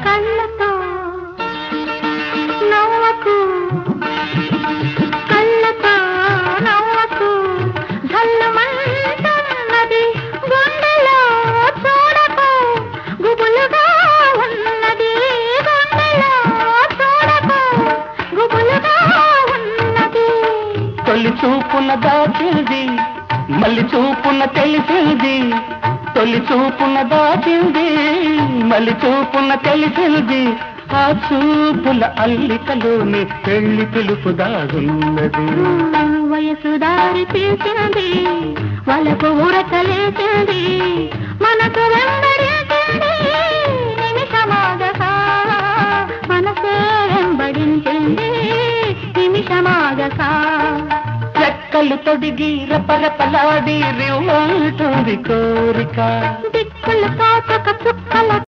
కళ్ళతో నవ్వకు కళ్ళతో నవ్వకు ధల్లుమంటున్నది గుండెలో చూడకు గుబులుగా ఉన్నది గుండెలో చూడకు గుబులుగా ఉన్నది తొలి చూపున దాచింది మళ్ళీ చూపున తెలిసింది తొలి చూపున దాచింది మళ్ళీ చూపున తెలిసింది ఆ చూపుల అల్లికలోని పెళ్లి పిలుపు దాగున్నది వయసు దారి తీసింది వాళ్ళకు ఊరకలేసింది మనకు వెంబడించింది నిమిషమాగగా మనసే వెంబడించింది నిమిషమాగగా రెక్కలు తొడిగి రపరపలాడి రివ్వంటుంది కోరిక దిక్కులు తాచక చుక్కల